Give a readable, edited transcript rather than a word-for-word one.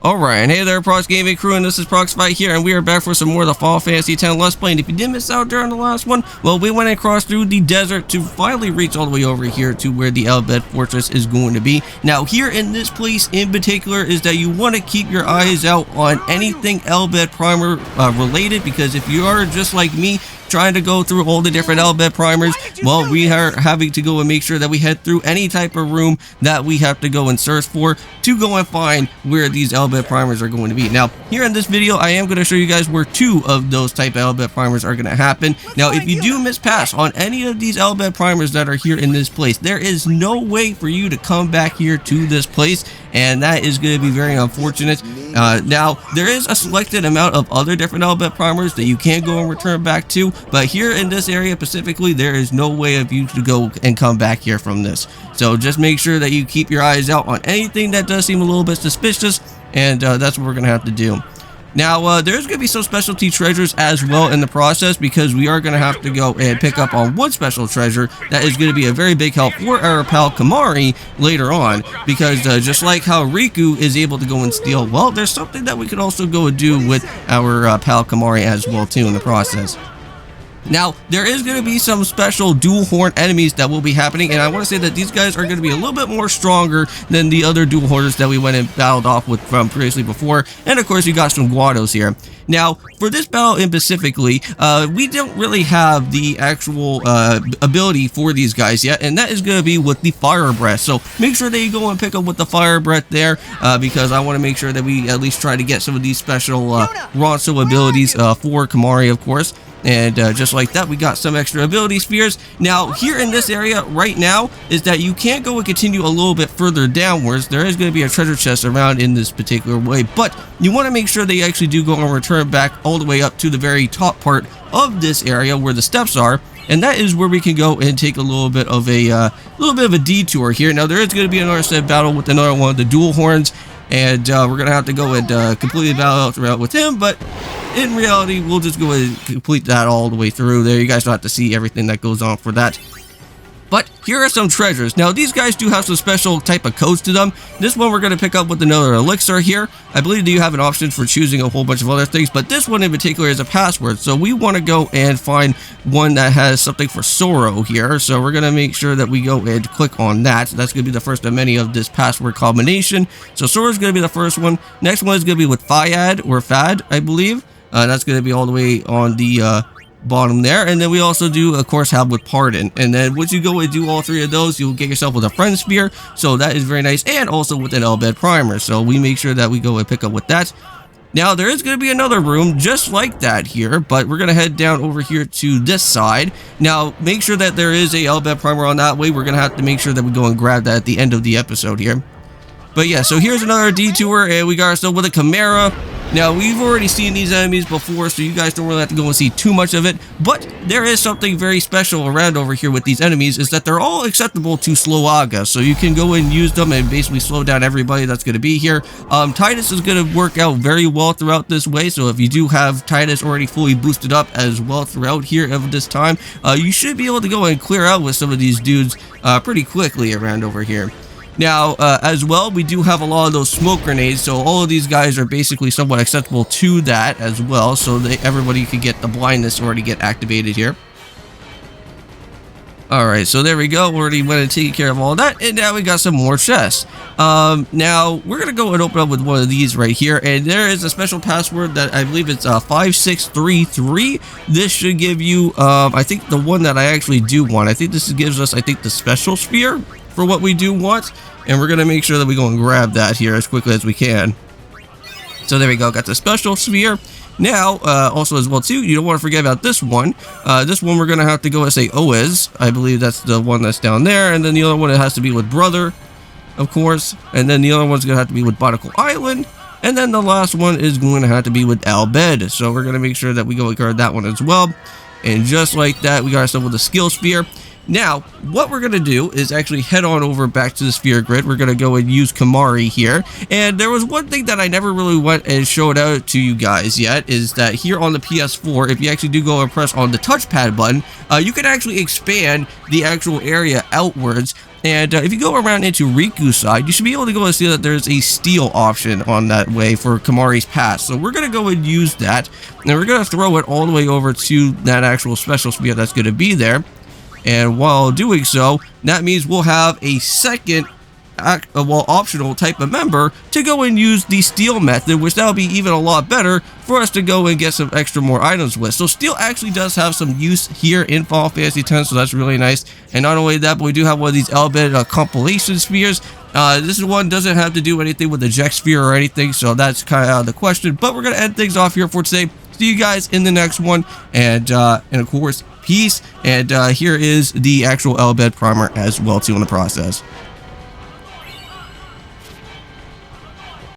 Alright, and hey there, Prox Gaming Crew, and this is Proxify here, and we are back for some more of the Final Fantasy X Let's Play. And if you did miss out during the last one, well, we went across through the desert to finally reach all the way over here to where the Bhed Fortress is going to be. Now, here in this place in particular is that you want to keep your eyes out on anything Bhed Primer related, because if you are just like me, trying to go through all the different Bhed primers, well, we are having to go and make sure that we head through any type of room that we have to go and search for to go and find where these Bhed primers are going to be. Now, here in this video, I am going to show you guys where two of those type of Bhed primers are going to happen. Now, if you do miss pass on any of these Bhed primers that are here in this place, there is no way for you to come back here to this place, and that is going to be very unfortunate. Now, there is a selected amount of other different Bhed primers that you can go and return back to, but here in this area specifically, there is no way of you to go and come back here from this. So just make sure that you keep your eyes out on anything that does seem a little bit suspicious, and that's what we're going to have to do. Now, there's going to be some specialty treasures as well in the process, because we are going to have to go and pick up on one special treasure that is going to be a very big help for our pal Kamari later on, because just like how Riku is able to go and steal, well, there's something that we could also go and do with our pal Kamari as well too in the process. Now, there is going to be some special dual horn enemies that will be happening, and I want to say that these guys are going to be a little bit more stronger than the other dual horners that we went and battled off with from previously before. And of course, you got some Guados here. Now, for this battle in specifically, we don't really have the actual ability for these guys yet, and that is going to be with the Fire Breath. So make sure that you go and pick up with the Fire Breath there, because I want to make sure that we at least try to get some of these special Ronso abilities for Kamari, of course. And just like that, we got some extra ability spheres. Now, here in this area right now is that you can't go and continue a little bit further downwards. There is going to be a treasure chest around in this particular way, but you want to make sure that you actually do go and return back all the way up to the very top part of this area where the steps are. And that is where we can go and take a little bit of a detour here. Now, there is going to be another set battle with another one of the dual horns, and we're going to have to go and completely battle out with him, but in reality, we'll just go and complete that all the way through there. You guys don't have to see everything that goes on for that. But here are some treasures. Now, these guys do have some special type of codes to them. This one we're going to pick up with another elixir here. I believe that you have an option for choosing a whole bunch of other things, but this one in particular is a password. So we want to go and find one that has something for sorrow here. So we're going to make sure that we go and click on that. That's going to be the first of many of this password combination. So sorrow is going to be the first one. Next one is going to be with Fiad or Fad, I believe. That's going to be all the way on the bottom there. And then we also do, of course, have with Pardon. And then once you go and do all three of those, you'll get yourself with a Friend Sphere. So that is very nice. And also with an Bhed Primer. So we make sure that we go and pick up with that. Now, there is going to be another room just like that here, but we're going to head down over here to this side. Now, make sure that there is a Bhed Primer on that way. We're going to have to make sure that we go and grab that at the end of the episode here. But yeah, so here's another detour, and we got ourselves with a Chimera. Now, we've already seen these enemies before, so you guys don't really have to go and see too much of it, but there is something very special around over here with these enemies, is that they're all acceptable to Slowaga, so you can go and use them and basically slow down everybody that's going to be here. Titus is going to work out very well throughout this way, so if you do have Titus already fully boosted up as well throughout here of this time, you should be able to go and clear out with some of these dudes pretty quickly around over here. Now, as well, we do have a lot of those smoke grenades, so all of these guys are basically somewhat acceptable to that as well, so that everybody could get the blindness already get activated here. Alright, so there we go, already went and taken care of all that, and now we got some more chests. Now, we're going to go and open up with one of these right here, and there is a special password that I believe it's 5633. This should give you, I think the one that I actually do want. I think this gives us, the special sphere for what we do want, and we're going to make sure that we go and grab that here as quickly as we can. So there we go, got the special sphere. Now, also as well too, you don't want to forget about this one. This one we're going to have to go and say Oez. I believe that's the one that's down there, and then the other one, it has to be with Brother, of course, and then the other one's going to have to be with Barnacle Island, and then the last one is going to have to be with Bhed. So we're going to make sure that we go and guard that one as well. And just like that, we got ourselves with a skill sphere. Now, what we're going to do is actually head on over back to the sphere grid. We're going to go and use Kamari here. And there was one thing that I never really went and showed out to you guys yet, is that here on the PS4, if you actually do go and press on the touchpad button, you can actually expand the actual area outwards And if you go around into Riku's side, you should be able to go and see that there's a steel option on that way for Kamari's pass. So we're going to go and use that. And we're going to throw it all the way over to that actual special spear that's going to be there. And while doing so, that means we'll have a second optional type of member to go and use the steel method, which that'll be even a lot better for us to go and get some extra more items with. So steel actually does have some use here in Final Fantasy X, so that's really nice. And not only that, but we do have one of these Bhed compilation spheres. This one doesn't have to do anything with the Jack sphere or anything, so that's kind of out of the question. But we're gonna end things off here for today. See you guys in the next one, and of course, peace. And here is the actual Bhed primer as well too in the process.